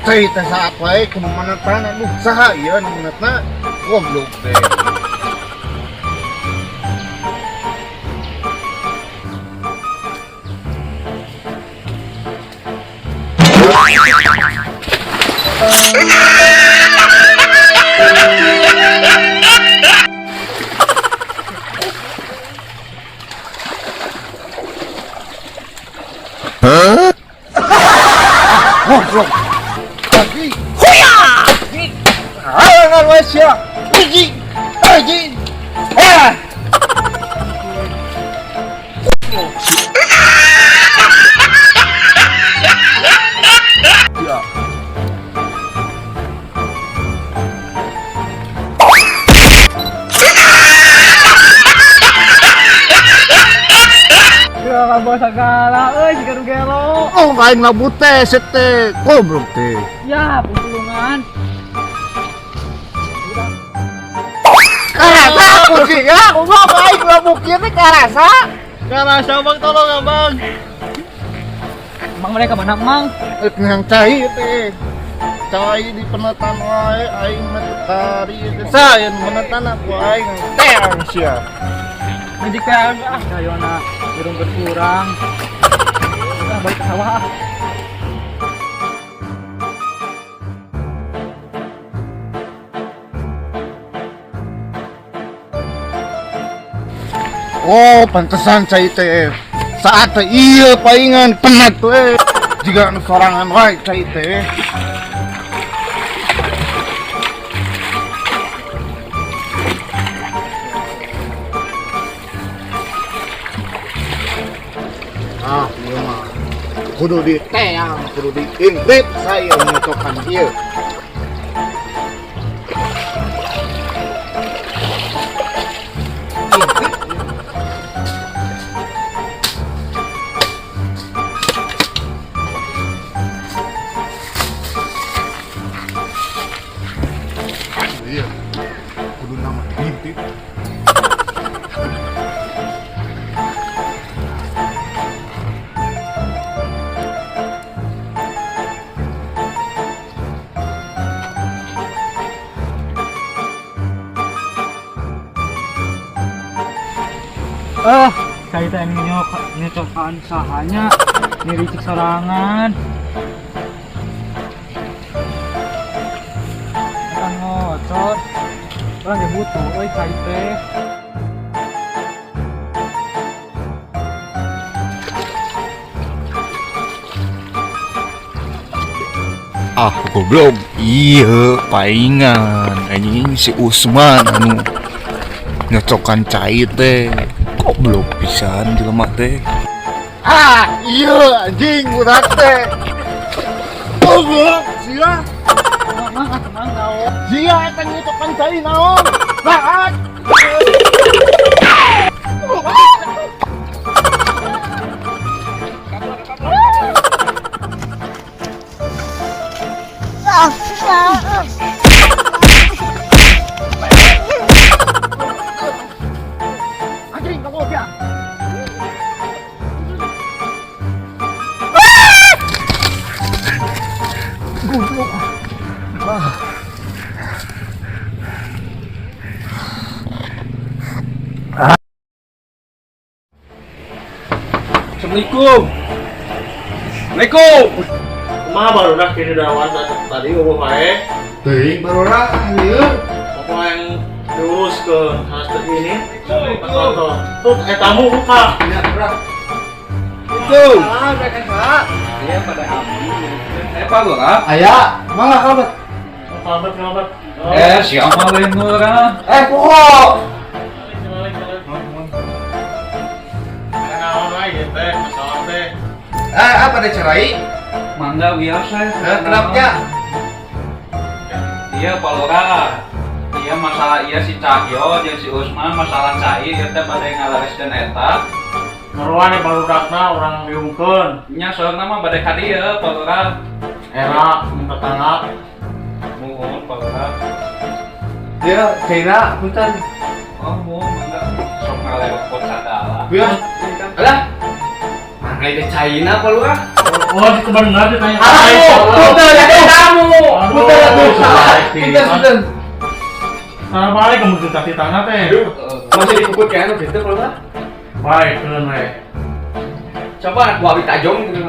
cai teh saat wae kemana tanah lu saha ieu nu menetna goblok teh. Goblok. Lagi. Huya! Halangan wae sia. Anjing. Anjing. Eh. Ya. Ya kabeh sagala euy jika nu gelo. Oh, kain labut teh, sete goblok teh. Ya, pulungan. Karasa aku sih ya, aku mau kain labuk ieu teh karasa. Karasa Bang tolong Abang. Emang mereka mana Mang? Yang cai teh. Cai di penetan wae aing mah teu kari teh. Saeun penetan aku aing teang sia. Ngejik teh ayona burung berkurang. Udah balik ke sawah. Oh, pantesan cai teh. Saat teh ieu paingan penat we. Jika anu sorangan wae cai teh. Ah, ieu mah kudu diteang, kudu diintip saya menyocokan ieu. Iya, kudu nama diintip. Saya teh nyocokan sahanya niricik sorangan. Kan ngocot. Orang ge butuh euy cai teh. Ah goblok, iya paingan anjing si Usman anu nyocokan cai teh goblok pisan jelema teh. Ah, iya anjing budak teh. Goblok sia. Mang naon? Sia eta nyocokan cai naon? Saat. Anjing kamu ya. Goblok. Assalamualaikum. Assalamualaikum. Kumaha baru dah kini dawan tadi ngomong wae. Teuing barora ieu. Apa yang diurus ke hashtag ini? Tuh, tamu buka. Ya, berat. Itu. Ah, mereka Pak. Iya pada abdi. Pak Lurah. Aya, mangga kabar. Selamat. Siapa lain Lurah? Pokok. Naon wae teh, masalah teh. Apa ada cerai? Mangga biasa. Kenapa? Iya Pak Lurah. Iya masalah iya si Cahyo jeung si Usman masalah cai kita pada ngalareskeun eta. Meruan baru dakna orang diungkeun. Nya soalna mah bade ka dieu Pak Lurah. Era minta tangga. Nuhun Pak Lurah. Dia Cina, punten. Oh, mangga sok ngalewat sadala. Biar. Alah. Mana itu China Pak Lurah? Oh, itu benar ditanya. Aduh, ada tamu Punten. Nah, balik kamu cerita di tanah teh. Masih dikukut kayak anu gitu kalau nggak? Baik, keun we. Coba gua abis tajong gitu.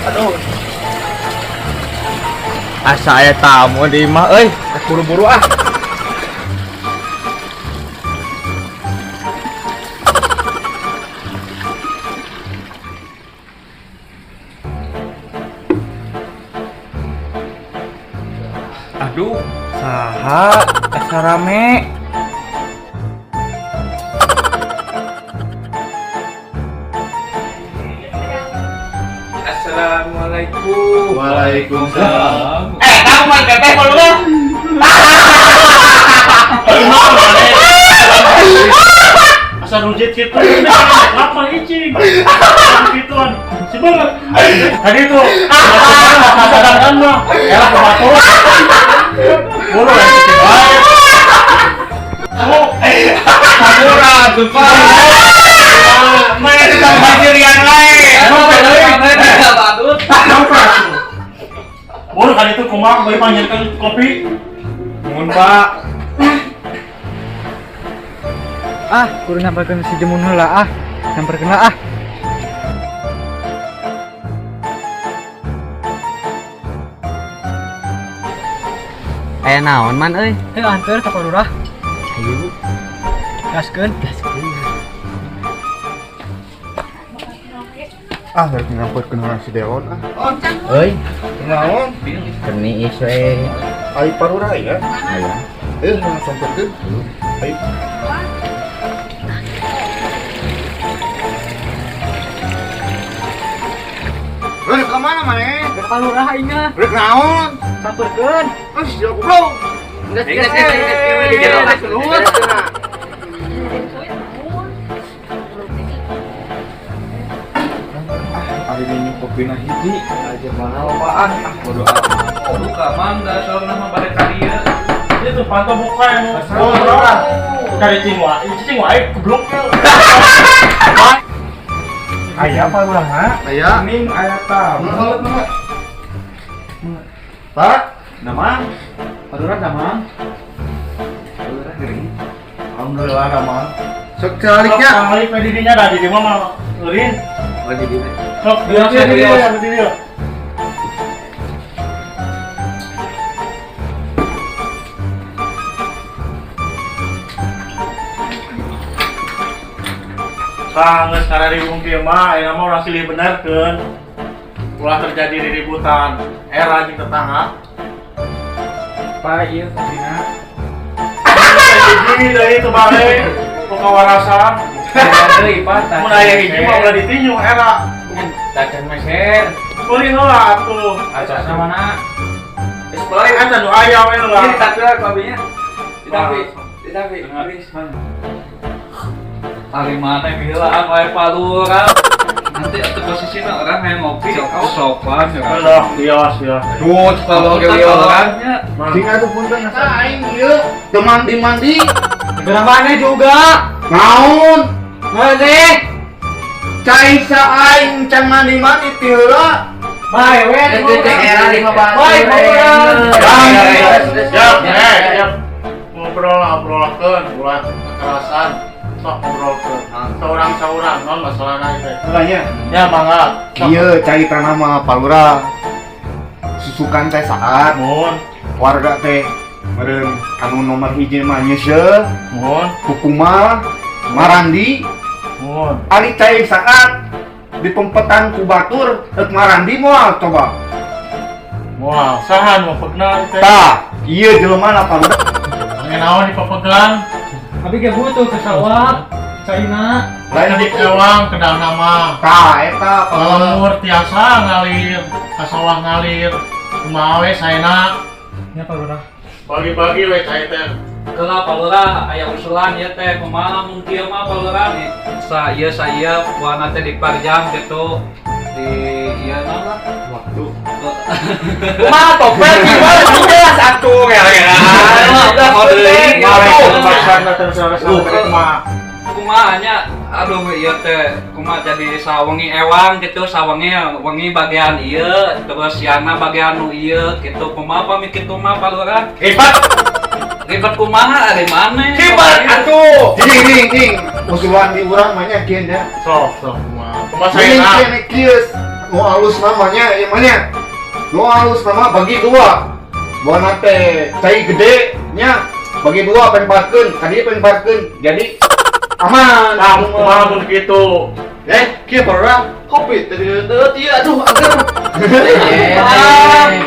Aduh. Asa aya tamu di imah euy. Buru-buru ah. Aduh, Saha asa rame. assalamualaikum. Waalaikumsalam. Kamu main teteh kalau lu? Asal rujit gitu. Apa icing? Gituan. Sebenarnya. Tadi tuh. Sadar mah. Elah kebatu. Bulu ya. Murah tuh Pak. Main sama dirian lain. Bulu kali itu kumaha bae panjatkan kopi. Mohon Pak. Ah, kudu nyamperkeun si Jemun heula ah. Nyamperkeun lah ah. Aya naon man euy? Teu anteur ka Lurah. Ayo. Gaskeun. Ah, rek nyamperkeun urang si Deon ah. Euy, Naon? keuni is we. Ai parura ya. Aya. Langsung pergi. Ayo. Rek kemana maneh? Ka Lurah aing mah. Rek naon? Samperkeun. Siap goblok. Hari ini kopi na hiji aja mana apaan? Bodo amat. Lu ka mangga soal nama balik kalian. Itu pantau buka yang Oh, iya. Cari cing wae kebloknya. Aya apa ulah ha? Aya. Ning aya tamu. Pak, Nama? Paduran nama? alhamdulillah Ramang. Sebaliknya. Kali PDD-nya ada di mana? Urin. Lagi di Sok dia dia. Sangat sekarang ribung kieu mah, aya mah urang silih benerkeun. Ulah terjadi riributan era di tetangga. Pak ieu sabina. Jadi dari itu balik ke kawarasan. Deui Pak. Mun aya hiji mah ulah ditinju era. Tacan meser. Kuring heula atuh. Aca sama na. Geus balik eta nu aya we heula. Ini takdir kopinya. Ditapi. Geus. Hari mana bila aku air palura. Nanti atau posisinya orang yang ngopi kau sopan ya kan. Udah, bias ya. Duh, kalau ge orangnya. Sing atuh punten asa aing ieu teu mandi-mandi. Segera mana juga. Naon? Mana? Cai sa aing can mandi-mandi ti heula. Bae we. Era 15. Bae Ya, ngobrol-ngobrolkeun ulah kekerasan. Sok ngobrolkeun. Saurang-saurang non masalahna itu. Makanya Ya, mangga. ieu cai tanah mah palura. Susukan teh saat Mun, warga teh meureun anu nomor hiji mah nyeuseul, mun, hukuma marandi, mun. ari cai saat di pempetan ku batur euk marandi moal coba. Moal, saha nu pegna teh? Tah, ieu jelema palura. Ngenaon di pepegan? Tapi ge butuh ke sawah. Caina. Lain di kewang kedang nama. Tah eta palura. Lemur tiasa ngalir, kasawah ngalir. Kumaha we saena? Ya Pak Lurah. Bagi-bagi we cai teh. Kalau palura aya usulan ya teh kumaha mun kieu mah palura nih. Saya buana teh diparjam gitu di ieu naon lah. Waktu. Kumaha topel gimana? Jelas atuh ya. Udah mau deui. Mari kita bahas tentang saudara-saudara mah. Kumaha nya Aduh iya teh kumaha jadi sawengi ewang gitu sawengi wengi bagian ieu terus siana bagian nu ieu gitu kumaha pami kitu mah palurah Hebat. ribet kumaha ari maneh Hebat atuh. Ding. Usulan di urang mah nya kieu nya. Sok. Kumaha Ini saya kieu mau halus namanya ieu mah nya. Nu halus nama bagi dua. Buana teh cai gede nya bagi dua penparkeun, kadieu penparkeun. Jadi aman. Nah, kumaha mun kitu. Kieu parura kopi teh ieu aduh agar.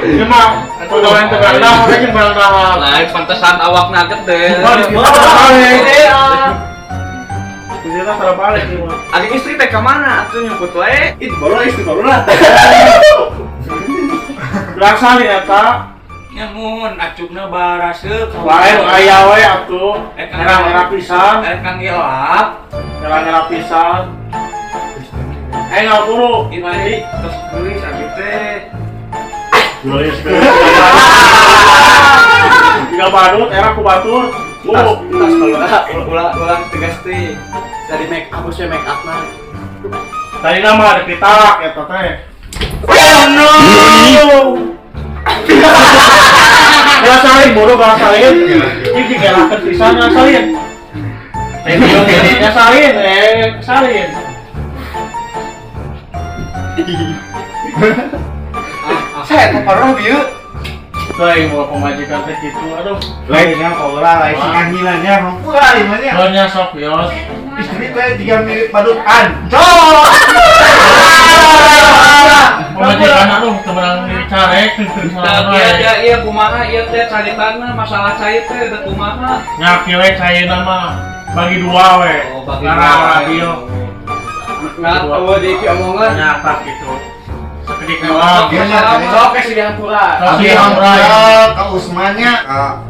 Ieu mah atuh gawean teu gadah urang jeung baldahan. lain pantesan awakna gede Kita salah balik ieu mah. Adik istri teh kemana? Atuh nyumput wae. Baru lah. Rasani eta nyamun acukna baraseup lain aya we atuh. Era pisan, kang ilap era pisan. Ngapuru ini terus geulis abi teh Geus. Tiga badut era ku batur. Ulang tegas teh. Dari make up saya make up na. Tadi nama ada pitak eta teh. Oh no. Ya salin bodoh gak salin. Ini digerakan pisan ya salin. Ya salin. Saya teh parah bieu. Lain mau pemajikan teh gitu, aduh. Lain yang kaula lain nganggilannya hampura ieu mah nya. Soalnya sok yos. Istri teh juga mirip badut ancol. Pemajikan aduh temenang dicarek. aja iya kumaha ieu teh caritana masalah cai teh da kumaha Nyaki we cayeuna mah bagi dua we. bagi Karena dua. radio Nggak tahu di omongan. nyata gitu. Sekedik doang. Sok ke si Hampura. Tapi Abi Hampura. ka Usmannya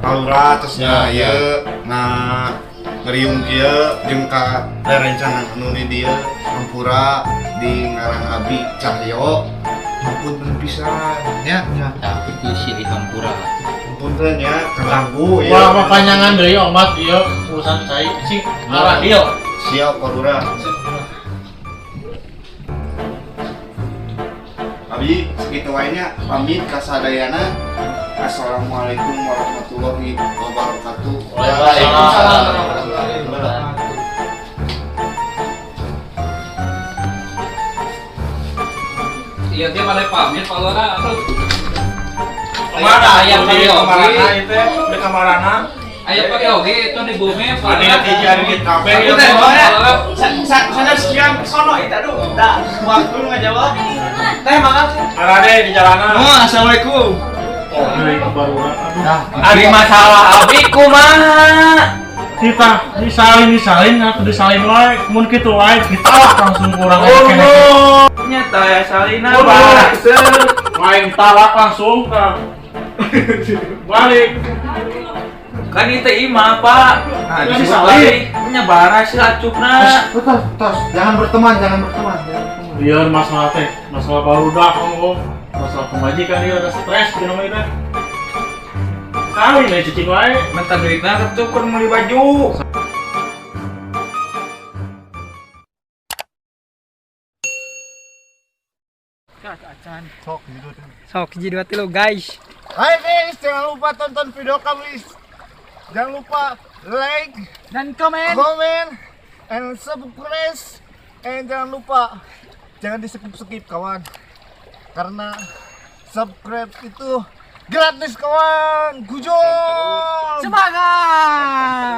Aura terusnya ieu ngeriung kieu jeung ka rencana anu di dieu Hampura di ngaran Abi Cahyo. Ampun pisan nya. itu si di Hampura Ampun teh nya kaganggu Wah, papanjangan deui omat ieu urusan cai sing radio. Siap Parura. Abi segitu wae nya pamit ka sadayana. Assalamualaikum warahmatullahi wabarakatuh. Waalaikumsalam warahmatullahi wabarakatuh. iya dia pada pamit palora Kemana aya di kamarana pagi itu? Di kamarana. aya pagi oge itu di bumi Ada tiga di kabeh. Itu teh sana sekian sono itu aduh. Da waktu lu ngajawab. Teh maaf. Arade di jalanan. Assalamualaikum. Oh, dari kebaruan. Aduh. ari masalah abi kumaha Kita disalin atau disalin wae, mun kitu wae ditalak langsung kurang Nyata ya salina Oh, baraseup. main talak langsung ka. Balik. Kan itu imah pak. Nah, Kan disebut disalin. balik. Punya baras acupna. Tos, jangan berteman. Biar masalah teh, masalah barudak om. Masalah pemajikan dia ada stres di rumah itu. Salin we cicing wae. Minta duitnya ketuker beli baju. Sok hiji dua tilu guys. Hai guys, jangan lupa tonton video kami. Jangan lupa like Dan komen. comment, and subscribe. And jangan lupa jangan di skip kawan. Karena subscribe itu gratis kawan. Gujol. Semangat.